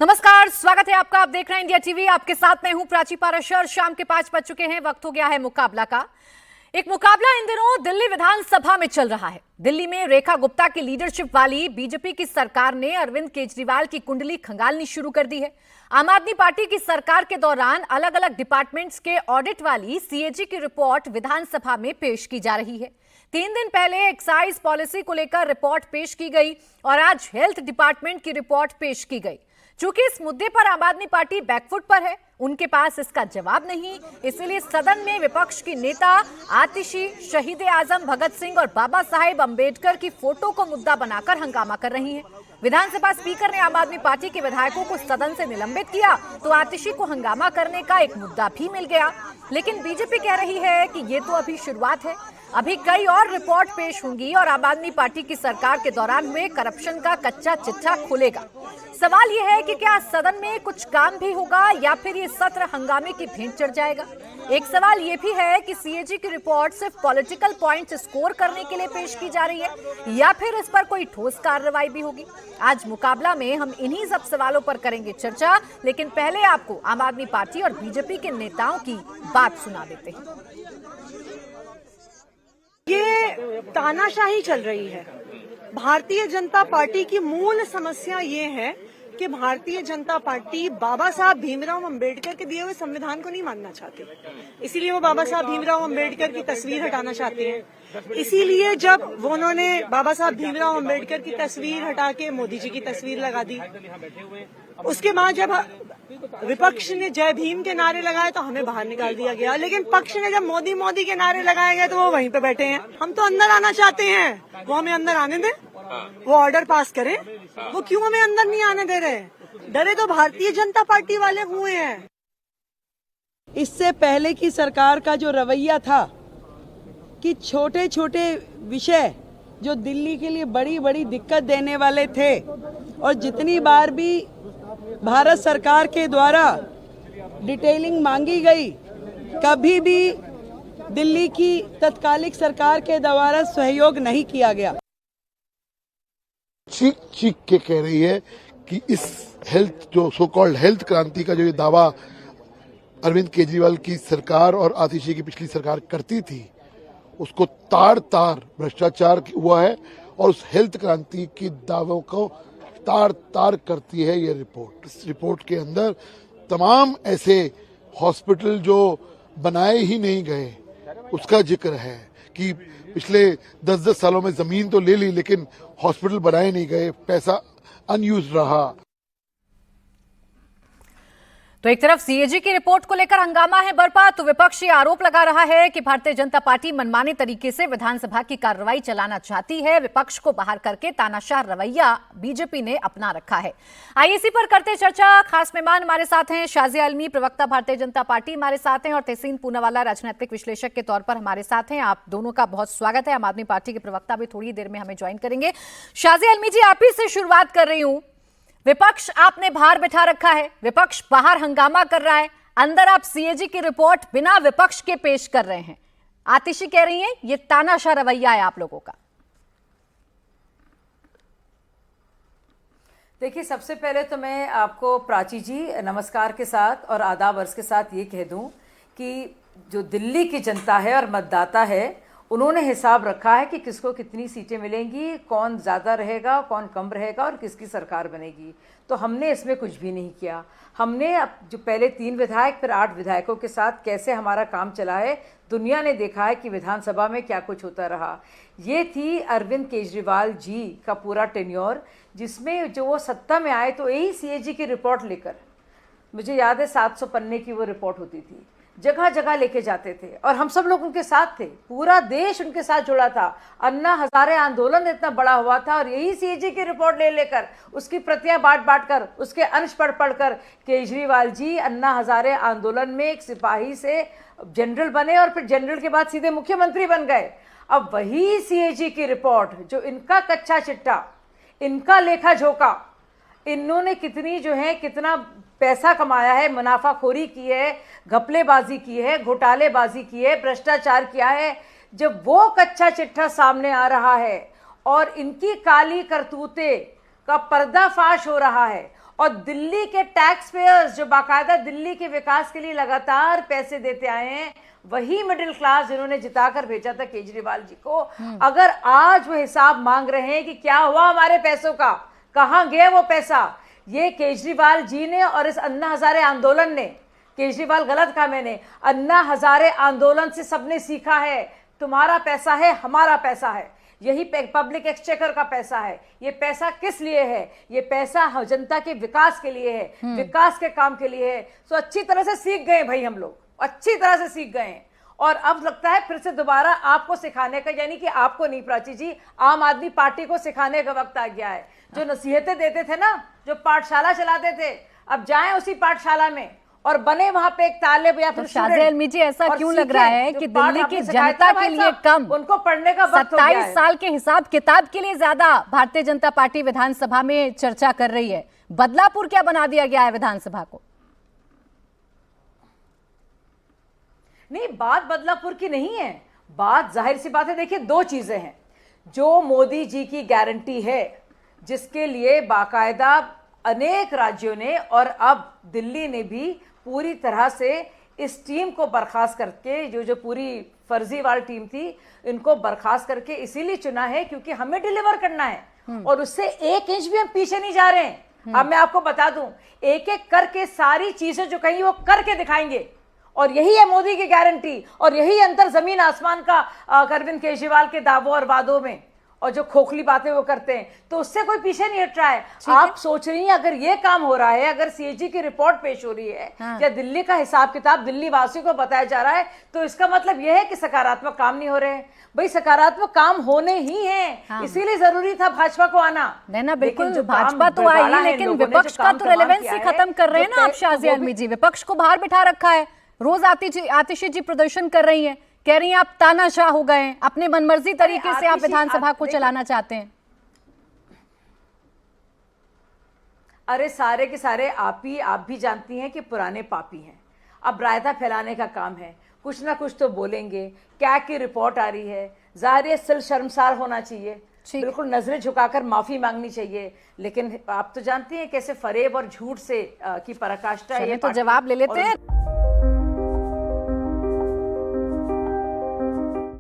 नमस्कार, स्वागत है आपका। आप देख रहे हैं इंडिया टीवी। आपके साथ मैं हूं प्राची पाराशर। शाम के 5 बज चुके हैं, वक्त हो गया है मुकाबला का। एक मुकाबला इन दिनों दिल्ली विधानसभा में चल रहा है। दिल्ली में रेखा गुप्ता की लीडरशिप वाली बीजेपी की सरकार ने अरविंद केजरीवाल की कुंडली खंगालनी शुरू कर दी है। आम आदमी पार्टी की सरकार के दौरान अलग अलग डिपार्टमेंट्स के ऑडिट वाली सीएजी की रिपोर्ट विधानसभा में पेश की जा रही है। 3 दिन पहले एक्साइज पॉलिसी को लेकर रिपोर्ट पेश की गई और आज हेल्थ डिपार्टमेंट की रिपोर्ट पेश की गई। चूंकि इस मुद्दे पर आम आदमी पार्टी बैकफुट पर है, उनके पास इसका जवाब नहीं, इसलिए सदन में विपक्ष की नेता आतिशी शहीद आजम भगत सिंह और बाबा साहेब अंबेडकर की फोटो को मुद्दा बनाकर हंगामा कर रही हैं। विधानसभा स्पीकर ने आम आदमी पार्टी के विधायकों को सदन से निलंबित किया तो आतिशी को हंगामा करने का एक मुद्दा भी मिल गया। लेकिन बीजेपी कह रही है कि ये तो अभी शुरुआत है, अभी कई और रिपोर्ट पेश होंगी और आम आदमी पार्टी की सरकार के दौरान हुए करप्शन का कच्चा चिट्ठा खुलेगा। सवाल यह है कि क्या सदन में कुछ काम भी होगा या फिर ये सत्र हंगामे की भेंट चढ़ जाएगा। एक सवाल यह भी है कि सीएजी की रिपोर्ट सिर्फ पॉलिटिकल पॉइंट्स स्कोर करने के लिए पेश की जा रही है या फिर इस पर कोई ठोस कार्रवाई भी होगी। आज मुकाबला में हम इन्हीं सब सवालों पर करेंगे चर्चा, लेकिन पहले आपको आम आदमी पार्टी और बीजेपी के नेताओं की बात सुना देते हैं। ये तानाशाही चल रही है। भारतीय जनता पार्टी की मूल समस्या ये है कि भारतीय जनता पार्टी बाबा साहब भीमराव अंबेडकर के दिए हुए संविधान को नहीं मानना चाहती। इसीलिए वो बाबा साहब भीमराव अंबेडकर की तस्वीर हटाना चाहते हैं। इसीलिए जब उन्होंने बाबा साहब भीमराव अंबेडकर की तस्वीर हटा के मोदी जी की तस्वीर लगा दी, उसके बाद जब विपक्ष ने जय भीम के नारे लगाए तो हमें बाहर निकाल दिया गया। लेकिन पक्ष ने जब मोदी मोदी के नारे लगाए गए तो वो वहीं पे बैठे हैं। हम तो अंदर आना चाहते हैं, वो हमें अंदर आने दें, वो ऑर्डर पास करें। वो क्यों हमें अंदर नहीं आने दे रहे? डरे तो भारतीय जनता पार्टी वाले हुए हैं। इससे पहले की सरकार का जो रवैया था कि छोटे छोटे विषय जो दिल्ली के लिए बड़ी बड़ी दिक्कत देने वाले थे, और जितनी बार भी भारत सरकार के द्वारा डिटेलिंग मांगी गई, कभी भी दिल्ली की तत्कालिक सरकार के द्वारा सहयोग नहीं किया गया। चीख चीख के कह रही है कि इस हेल्थ जो सो कॉल्ड हेल्थ क्रांति का जो ये दावा अरविंद केजरीवाल की सरकार और आतिशी की पिछली सरकार करती थी, उसको तार तार भ्रष्टाचार हुआ है और उस हेल्थ क्रांति की दावों को तार तार करती है ये रिपोर्ट। इस रिपोर्ट के अंदर तमाम ऐसे हॉस्पिटल जो बनाए ही नहीं गए उसका जिक्र है कि पिछले 10-10 सालों में जमीन तो ले ली लेकिन हॉस्पिटल बनाए नहीं गए, पैसा अनयूज रहा। तो एक तरफ सीएजी की रिपोर्ट को लेकर हंगामा है बरपा, तो विपक्ष ये आरोप लगा रहा है कि भारतीय जनता पार्टी मनमाने तरीके से विधानसभा की कार्रवाई चलाना चाहती है। विपक्ष को बाहर करके तानाशाह रवैया बीजेपी ने अपना रखा है। आइए इसी पर करते चर्चा। खास मेहमान हमारे साथ हैं शाजिया आलमी, प्रवक्ता भारतीय जनता पार्टी हमारे साथ हैं, और तहसीन पूनावाला राजनीतिक विश्लेषक के तौर पर हमारे साथ हैं। आप दोनों का बहुत स्वागत है। आम आदमी पार्टी के प्रवक्ता भी थोड़ी देर में हमें ज्वाइन करेंगे। शाजिया आलमी जी, आप ही से शुरुआत कर रही हूं। विपक्ष आपने बाहर बिठा रखा है, विपक्ष बाहर हंगामा कर रहा है, अंदर आप सीएजी की रिपोर्ट बिना विपक्ष के पेश कर रहे हैं। आतिशी कह रही हैं ये तानाशाह रवैया है आप लोगों का। देखिए, सबसे पहले तो मैं आपको प्राची जी नमस्कार के साथ और आदाब अर्ज के साथ ये कह दूं कि जो दिल्ली की जनता है और मतदाता है, उन्होंने हिसाब रखा है कि किसको कितनी सीटें मिलेंगी, कौन ज़्यादा रहेगा, कौन कम रहेगा और किसकी सरकार बनेगी। तो हमने इसमें कुछ भी नहीं किया। हमने अब जो पहले 3 विधायक फिर 8 विधायकों के साथ कैसे हमारा काम चला है, दुनिया ने देखा है कि विधानसभा में क्या कुछ होता रहा। ये थी अरविंद केजरीवाल जी का पूरा टेन्योर, जिसमें जो वो सत्ता में आए तो यही सीएजी की रिपोर्ट लेकर, मुझे याद है 700 पन्ने की वो रिपोर्ट होती थी, जगह जगह लेके जाते थे और हम सब लोग उनके साथ थे। पूरा देश उनके साथ जुड़ा था। अन्ना हजारे आंदोलन इतना बड़ा हुआ था और यही सीएजी की रिपोर्ट ले लेकर उसकी प्रतियां बांट बांट कर उसके अंश पढ़ पढ़ कर केजरीवाल जी अन्ना हजारे आंदोलन में एक सिपाही से जनरल बने और फिर जनरल के बाद सीधे मुख्यमंत्री बन गए। अब वही सीएजी की रिपोर्ट जो इनका कच्चा चिट्टा, इनका लेखा झोंका, इन्होंने कितनी जो है कितना पैसा कमाया है, मुनाफाखोरी की है, घपलेबाजी की है, घोटालेबाजी की है, भ्रष्टाचार किया है, जब वो कच्चा चिट्ठा सामने आ रहा है और इनकी काली करतूते का पर्दाफाश हो रहा है और दिल्ली के टैक्स पेयर्स जो बाकायदा दिल्ली के विकास के लिए लगातार पैसे देते आए हैं, वही मिडिल क्लास जिन्होंने जिताकर भेजा था केजरीवाल जी को, अगर आज वो हिसाब मांग रहे हैं कि क्या हुआ हमारे पैसों का, कहां गए वो पैसा, ये केजरीवाल जी ने और इस अन्ना हजारे आंदोलन ने, केजरीवाल गलत कहा मैंने, अन्ना हजारे आंदोलन से सबने सीखा है, तुम्हारा पैसा है हमारा पैसा है, यही पब्लिक एक्सचेकर का पैसा है, ये पैसा किस लिए है, ये पैसा जनता के विकास के लिए है, विकास के काम के लिए है। तो अच्छी तरह से सीख गए भाई, हम लोग अच्छी तरह से सीख गए हैं और अब लगता है फिर से दोबारा आपको सिखाने का, यानी कि आपको नहीं प्राची जी, आम आदमी पार्टी को सिखाने का वक्त आ गया है। जो नसीहतें देते थे ना, जो पाठशाला चलाते थे, अब जाएं उसी पाठशाला में और बने वहां पे एक तालिब या फिर शाज़िया अलमी जी, ऐसा क्यों लग रहा है कि दिल्ली की जनता के लिए कम, उनको पढ़ने का वक्त हो गया है। 27 साल के हिसाब किताब के लिए ज्यादा भारतीय जनता पार्टी विधानसभा में चर्चा कर रही है? बदलापुर क्या बना दिया गया है विधानसभा को? नहीं, बात बदलापुर की नहीं है, बात जाहिर सी बात है। देखिए, दो चीजें हैं। जो मोदी जी की गारंटी है, जिसके लिए बाकायदा अनेक राज्यों ने और अब दिल्ली ने भी पूरी तरह से इस टीम को बर्खास्त करके, जो पूरी फर्जीवाल टीम थी, इनको बर्खास्त करके इसीलिए चुना है क्योंकि हमें डिलीवर करना है और उससे एक इंच भी हम पीछे नहीं जा रहे हैं। अब मैं आपको बता दूं, एक एक करके सारी चीजें जो कहीं वो करके दिखाएंगे और यही है मोदी की गारंटी और यही अंतर जमीन आसमान का अरविंद केजरीवाल के दावों और वादों में और जो खोखली बातें वो करते हैं, तो उससे कोई पीछे नहीं हट रहा है। आप सोच रही हैं अगर ये काम हो रहा है, अगर सीएजी की रिपोर्ट पेश हो रही है या दिल्ली का हिसाब किताब दिल्ली वासियों को बताया जा रहा है, तो इसका मतलब यह है कि सकारात्मक काम नहीं हो रहे हैं। भाई सकारात्मक काम होने ही हैं, इसीलिए जरूरी था भाजपा को आना। ना बिल्कुल, भाजपा तो आई, लेकिन विपक्ष का तो रेलेवेंसी खत्म कर रहे हैं ना आप शाज़िया अलमी जी। विपक्ष को बाहर बिठा रखा है, रोज आतिशी जी प्रदर्शन कर रही हैं, कह रही हैं आप तानाशाह हो गए हैं, अपने मनमर्जी तरीके से आप विधानसभा को चलाना चाहते हैं। अरे सारे के सारे आप भी जानती हैं कि पुराने पापी हैं। अब रायता फैलाने का काम है, कुछ ना कुछ तो बोलेंगे। क्या की रिपोर्ट आ रही है, जाहिर है सिल शर्मसार होना चाहिए, बिल्कुल नजरें झुकाकर माफी मांगनी चाहिए, लेकिन आप तो जानती हैं कैसे फरेब और झूठ से की पराकाष्ठा है। तो जवाब ले लेते हैं।